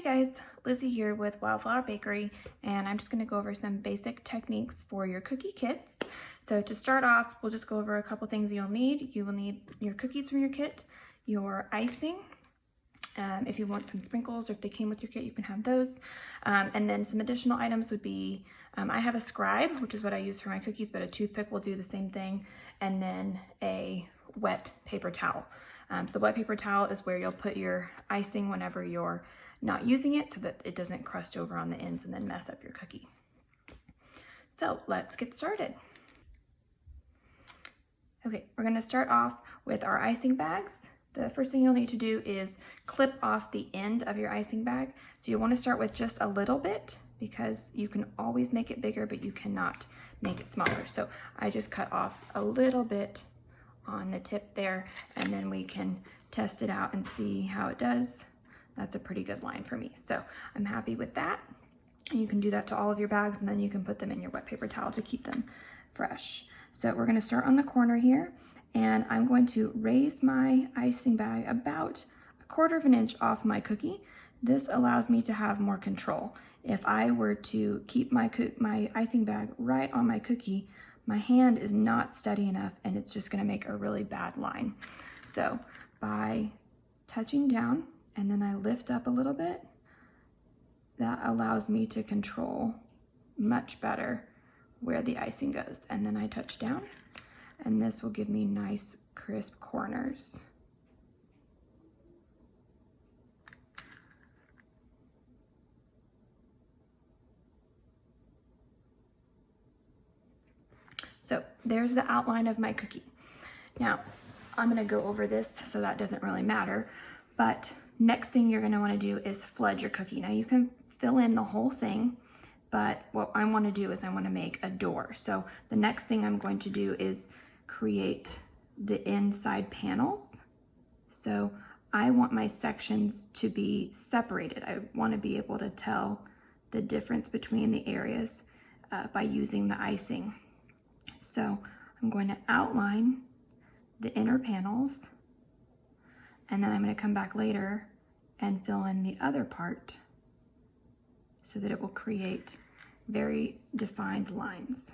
Hi guys, Lizzie here with Wildflower Bakery, and I'm just going to go over some basic techniques for your cookie kits. So to start off, we'll just go over a couple things you'll need. You will need your cookies from your kit, your icing, if you want some sprinkles or if they came with your kit, you can have those. And then some additional items would be, I have a scribe, which is what I use for my cookies, but a toothpick will do the same thing, and then a wet paper towel. So the wet paper towel is where you'll put your icing whenever you're not using it so that it doesn't crust over on the ends and then mess up your cookie. So let's get started. Okay, we're gonna start off with our icing bags. The first thing you'll need to do is clip off the end of your icing bag. So you wanna start with just a little bit because you can always make it bigger, but you cannot make it smaller. So I just cut off a little bit on the tip there, and then we can test it out and see how it does. That's a pretty good line for me. So I'm happy with that. And you can do that to all of your bags, and then you can put them in your wet paper towel to keep them fresh. So we're gonna start on the corner here, and I'm going to raise my icing bag about 1/4 of an inch off my cookie. This allows me to have more control. If I were to keep my icing bag right on my cookie, my hand is not steady enough and it's just gonna make a really bad line. So by touching down and then I lift up a little bit, that allows me to control much better where the icing goes. And then I touch down, and this will give me nice crisp corners. So there's the outline of my cookie. Now, I'm gonna go over this, so that doesn't really matter, but next thing you're gonna wanna do is flood your cookie. Now you can fill in the whole thing, but what I wanna do is I wanna make a door. So the next thing I'm going to do is create the inside panels. So I want my sections to be separated. I wanna be able to tell the difference between the areas by using the icing. So I'm going to outline the inner panels, and then I'm going to come back later and fill in the other part so that it will create very defined lines.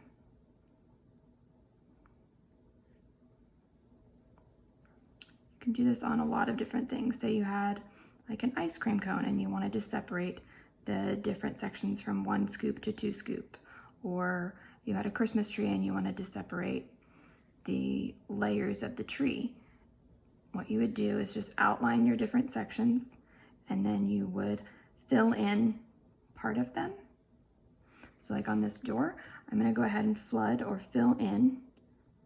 You can do this on a lot of different things. Say you had like an ice cream cone and you wanted to separate the different sections from 1 scoop to 2 scoop, or you had a Christmas tree and you wanted to separate the layers of the tree. What you would do is just outline your different sections, and then you would fill in part of them. So like on this door, I'm gonna go ahead and flood or fill in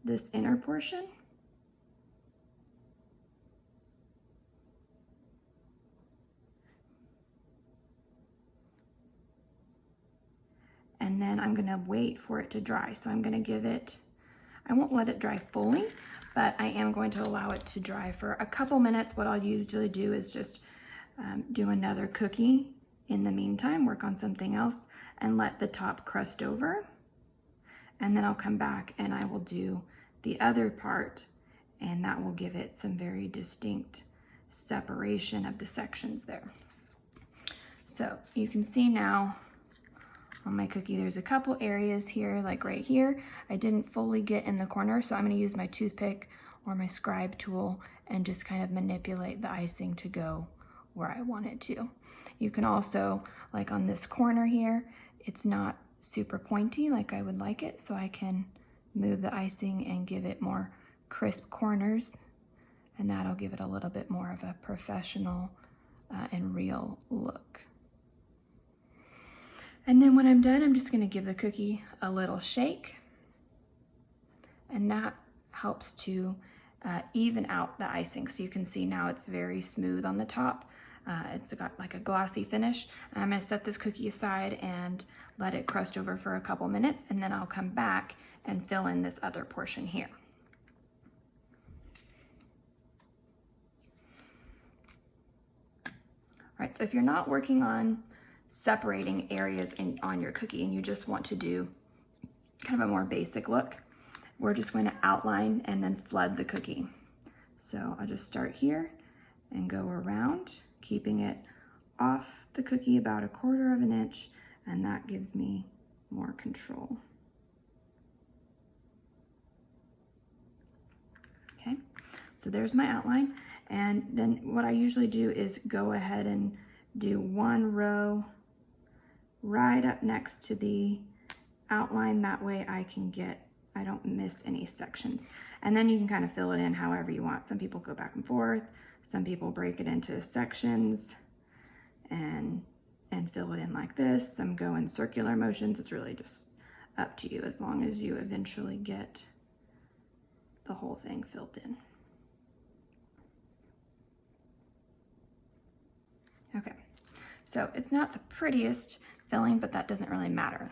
this inner portion. And then I'm gonna wait for it to dry. So I'm gonna give it, I won't let it dry fully, but I am going to allow it to dry for a couple minutes. What I'll usually do is just do another cookie in the meantime, work on something else, and let the top crust over. And then I'll come back and I will do the other part, and that will give it some very distinct separation of the sections there. So you can see now on my cookie, there's a couple areas here, like right here, I didn't fully get in the corner, so I'm gonna use my toothpick or my scribe tool and just kind of manipulate the icing to go where I want it to. You can also, like on this corner here, it's not super pointy like I would like it, so I can move the icing and give it more crisp corners, and that'll give it a little bit more of a professional and real look. And then when I'm done, I'm just gonna give the cookie a little shake, and that helps to even out the icing. So you can see now it's very smooth on the top. It's got like a glossy finish. And I'm gonna set this cookie aside and let it crust over for a couple minutes, and then I'll come back and fill in this other portion here. All right, so if you're not working on separating areas on your cookie and you just want to do kind of a more basic look, we're just going to outline and then flood the cookie. So I'll just start here and go around, keeping it off the cookie about 1/4 of an inch, and that gives me more control. Okay, so there's my outline. And then what I usually do is go ahead and do one row right up next to the outline. That way I don't miss any sections. And then you can kind of fill it in however you want. Some people go back and forth. Some people break it into sections and fill it in like this. Some go in circular motions. It's really just up to you, as long as you eventually get the whole thing filled in. Okay, so it's not the prettiest filling, but that doesn't really matter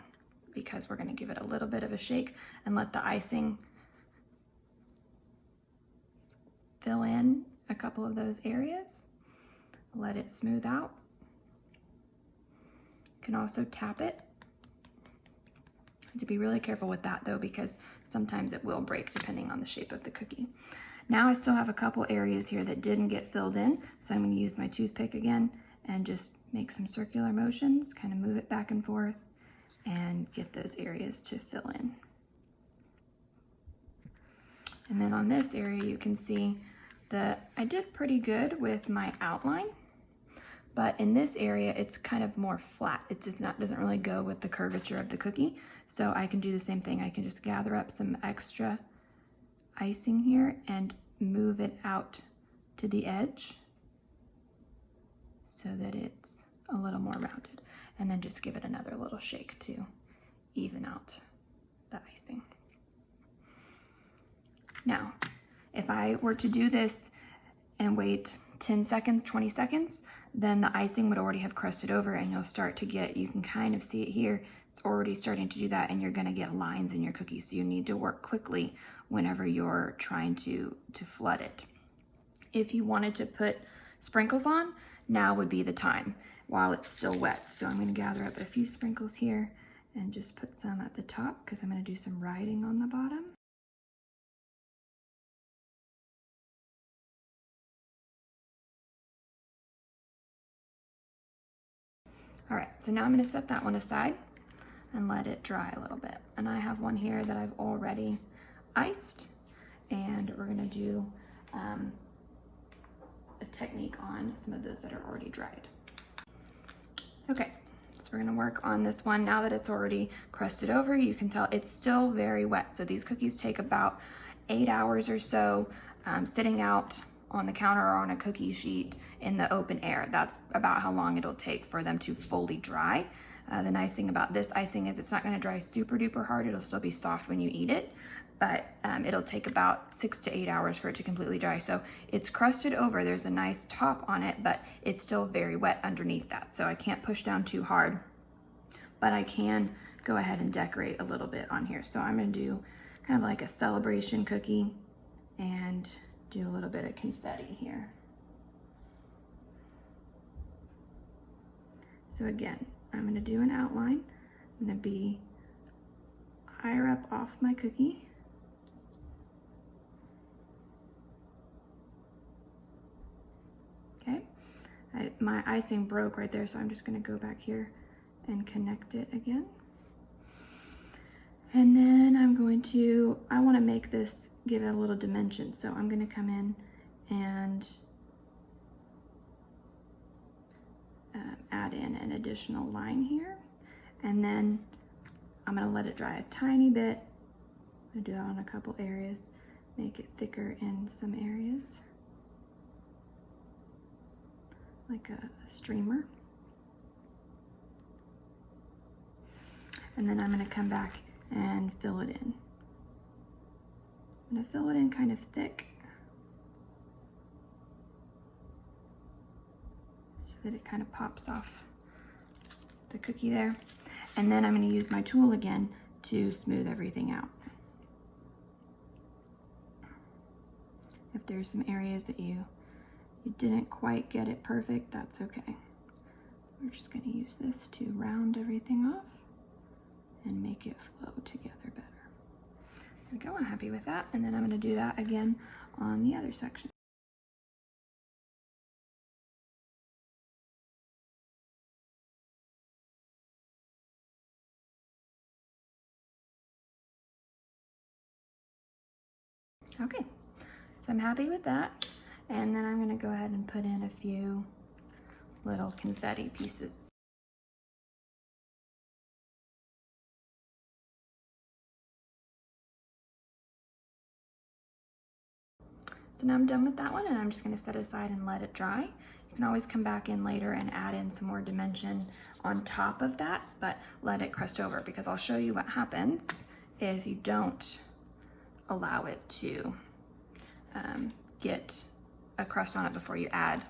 because we're going to give it a little bit of a shake and let the icing fill in a couple of those areas. Let it smooth out. You can also tap it. To be really careful with that though, because sometimes it will break depending on the shape of the cookie. Now I still have a couple areas here that didn't get filled in, so I'm going to use my toothpick again and just make some circular motions, kind of move it back and forth and get those areas to fill in. And then on this area you can see that I did pretty good with my outline, but in this area it's kind of more flat. It doesn't really go with the curvature of the cookie, so I can do the same thing. I can just gather up some extra icing here and move it out to the edge so that it's a little more rounded, and then just give it another little shake to even out the icing. Now, if I were to do this and wait 10 seconds, 20 seconds, then the icing would already have crusted over, and you'll start to get, you can kind of see it here, it's already starting to do that, and you're gonna get lines in your cookie. So you need to work quickly whenever you're trying to flood it. If you wanted to put sprinkles on, now would be the time while it's still wet. So I'm gonna gather up a few sprinkles here and just put some at the top because I'm gonna do some writing on the bottom. All right, so now I'm gonna set that one aside and let it dry a little bit. And I have one here that I've already iced, and we're gonna do a technique on some of those that are already dried. Okay, so we're gonna work on this one. Now that it's already crusted over, you can tell it's still very wet. So these cookies take about 8 hours or so sitting out on the counter or on a cookie sheet in the open air. That's about how long it'll take for them to fully dry. The nice thing about this icing is it's not gonna dry super duper hard. It'll still be soft when you eat it, but it'll take about 6 to 8 hours for it to completely dry. So it's crusted over, there's a nice top on it, but it's still very wet underneath that. So I can't push down too hard, but I can go ahead and decorate a little bit on here. So I'm gonna do kind of like a celebration cookie and do a little bit of confetti here. So again, I'm gonna do an outline. I'm gonna be higher up off my cookie. Okay, my icing broke right there, so I'm just gonna go back here and connect it again. And then I'm going to, I wanna make this, give it a little dimension. So I'm gonna come in and add in an additional line here. And then I'm gonna let it dry a tiny bit. I'm gonna do that on a couple areas, make it thicker in some areas, like a streamer. And then I'm gonna come back and fill it in. I'm gonna fill it in kind of thick so that it kind of pops off the cookie there. And then I'm gonna use my tool again to smooth everything out. If there's some areas that you didn't quite get it perfect, that's okay. We're just gonna use this to round everything off and make it flow together better. There we go, I'm happy with that. And then I'm gonna do that again on the other section. Okay, so I'm happy with that. And then I'm gonna go ahead and put in a few little confetti pieces. So now I'm done with that one, and I'm just gonna set aside and let it dry. You can always come back in later and add in some more dimension on top of that, but let it crust over, because I'll show you what happens if you don't allow it to get a crust on it before you add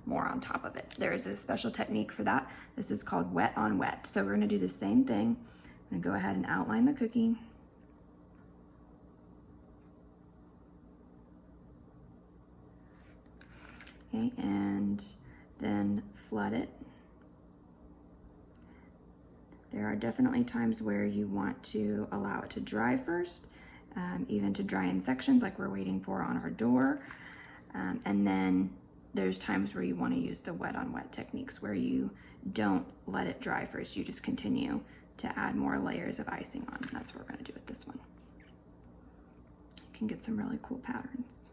more on top of it. There is a special technique for that. This is called wet on wet. So we're gonna do the same thing. I'm gonna go ahead and outline the cookie. Okay, and then flood it. There are definitely times where you want to allow it to dry first, even to dry in sections like we're waiting for on our door. And then there's times where you want to use the wet on wet techniques where you don't let it dry first, you just continue to add more layers of icing on. And that's what we're going to do with this one. You can get some really cool patterns.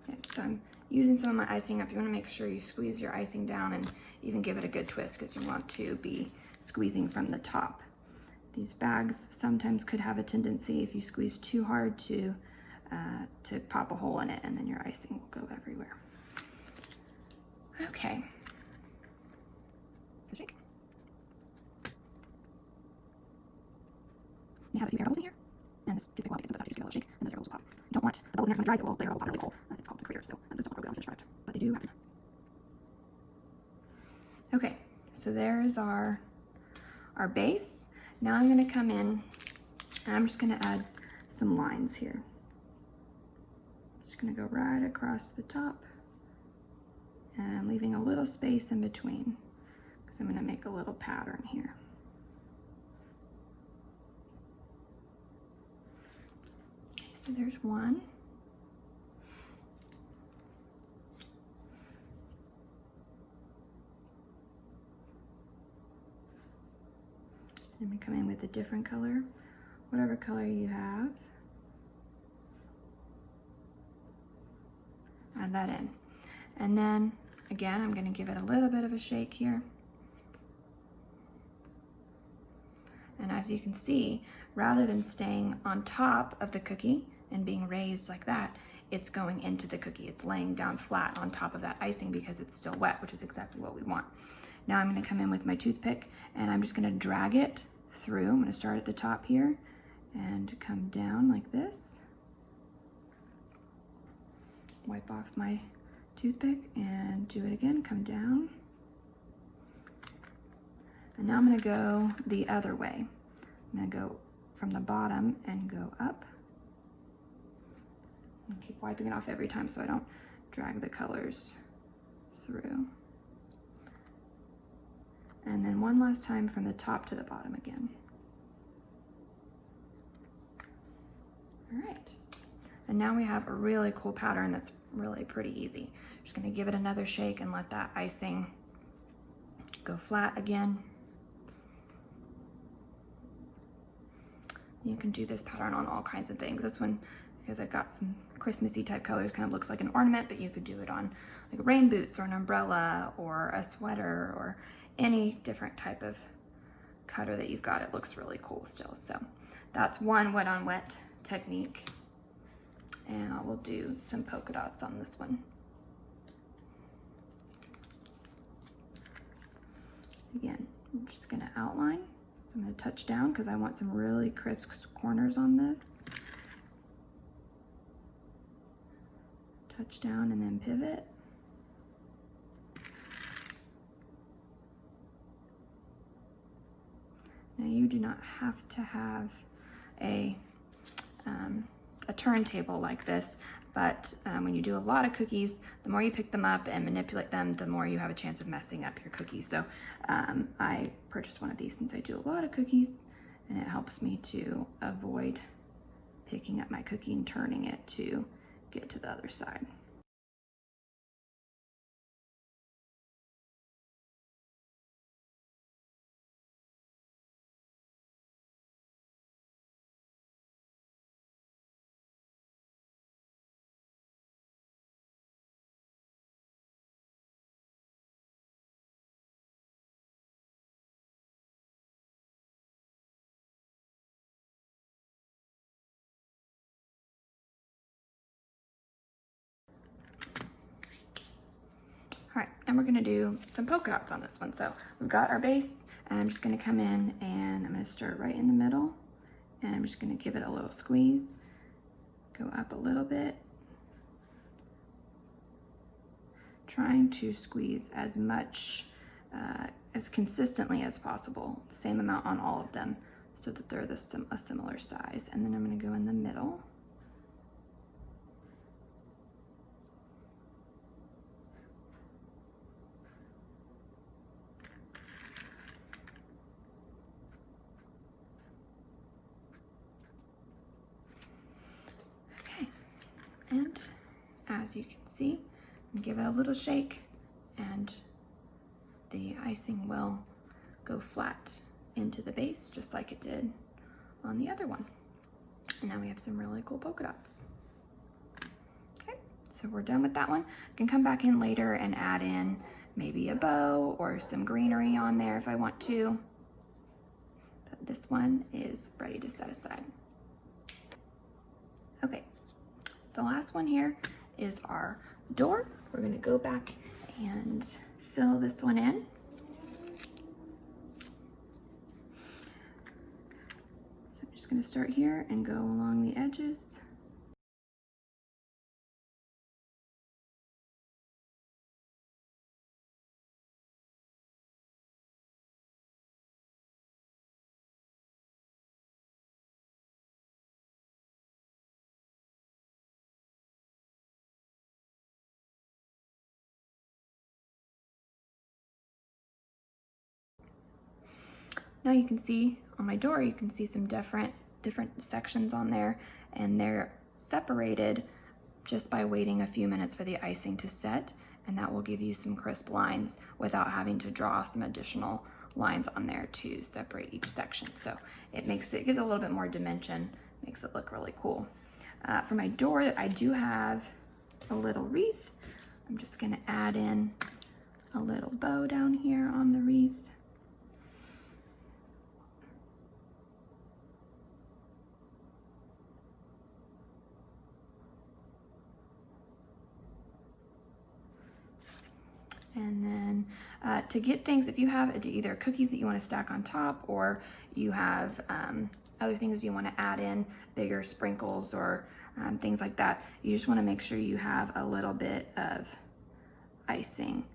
Okay, so I'm using some of my icing up. You want to make sure you squeeze your icing down and even give it a good twist, because you want to be squeezing from the top. These bags sometimes could have a tendency, if you squeeze too hard, to pop a hole in it, and then your icing will go everywhere. Okay. You have a few air bubbles in here, and this typically gets into the top, you just give it a little shake, and those air bubbles will pop. You don't want the bubbles in there, because when it dries, it will, the air will pop really cold. It's called the craters, so those don't work really on the finished product, but they do happen. Okay, so there's our base. Now I'm going to come in, and I'm just going to add some lines here. Just going to go right across the top, and leaving a little space in between, because I'm going to make a little pattern here. Okay, so there's one. I'm going to come in with a different color, whatever color you have. Add that in. And then, again, I'm going to give it a little bit of a shake here. And as you can see, rather than staying on top of the cookie and being raised like that, it's going into the cookie. It's laying down flat on top of that icing because it's still wet, which is exactly what we want. Now I'm going to come in with my toothpick, and I'm just going to drag it through. I'm going to start at the top here and come down like this. Wipe off my toothpick and do it again, come down. And now I'm going to go the other way. I'm going to go from the bottom and go up. And keep wiping it off every time so I don't drag the colors through. And then one last time from the top to the bottom again. All right. And now we have a really cool pattern that's really pretty easy. Just gonna give it another shake and let that icing go flat again. You can do this pattern on all kinds of things. This one, because I've got some Christmassy type colors, kind of looks like an ornament, but you could do it on like rain boots or an umbrella or a sweater or any different type of cutter that you've got. It looks really cool still. So that's one wet on wet technique. And I will do some polka dots on this one. Again, I'm just gonna outline. So I'm gonna touch down because I want some really crisp corners on this. Touch down and then pivot. Now you do not have to have a turntable like this, but when you do a lot of cookies, the more you pick them up and manipulate them, the more you have a chance of messing up your cookies. So I purchased one of these since I do a lot of cookies, and it helps me to avoid picking up my cookie and turning it to get to the other side. All right, and we're gonna do some polka dots on this one. So we've got our base, and I'm just gonna come in and I'm gonna start right in the middle, and I'm just gonna give it a little squeeze, go up a little bit, trying to squeeze as much, as consistently as possible, same amount on all of them, so that they're a similar size. And then I'm gonna go in the middle. Okay, and as you can see, give it a little shake and the icing will go flat into the base just like it did on the other one. And now we have some really cool polka dots. Okay, so we're done with that one. I can come back in later and add in maybe a bow or some greenery on there if I want to. But this one is ready to set aside. Okay, the last one here is our door. We're gonna go back and fill this one in. So I'm just gonna start here and go along the edges. Now you can see on my door, you can see some different sections on there, and they're separated just by waiting a few minutes for the icing to set, and that will give you some crisp lines without having to draw some additional lines on there to separate each section. So it gives it a little bit more dimension, makes it look really cool. For my door, I do have a little wreath. I'm just gonna add in a little bow down here on the wreath. And then to get things, if you have either cookies that you want to stack on top, or you have other things you want to add in, bigger sprinkles or things like that, you just want to make sure you have a little bit of icing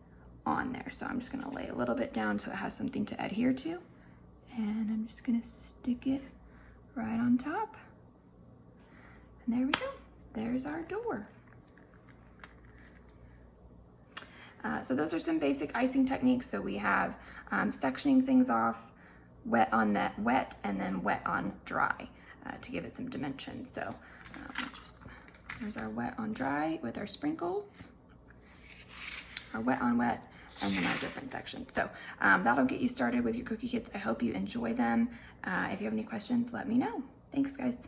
on there. So I'm just going to lay a little bit down so it has something to adhere to. And I'm just going to stick it right on top. And there we go. There's our door. So those are some basic icing techniques. So we have sectioning things off, wet on that wet, and then wet on dry to give it some dimension. So there's our wet on dry with our sprinkles, our wet on wet, and then our different sections. So that'll get you started with your cookie kits. I hope you enjoy them. If you have any questions, let me know. Thanks, guys.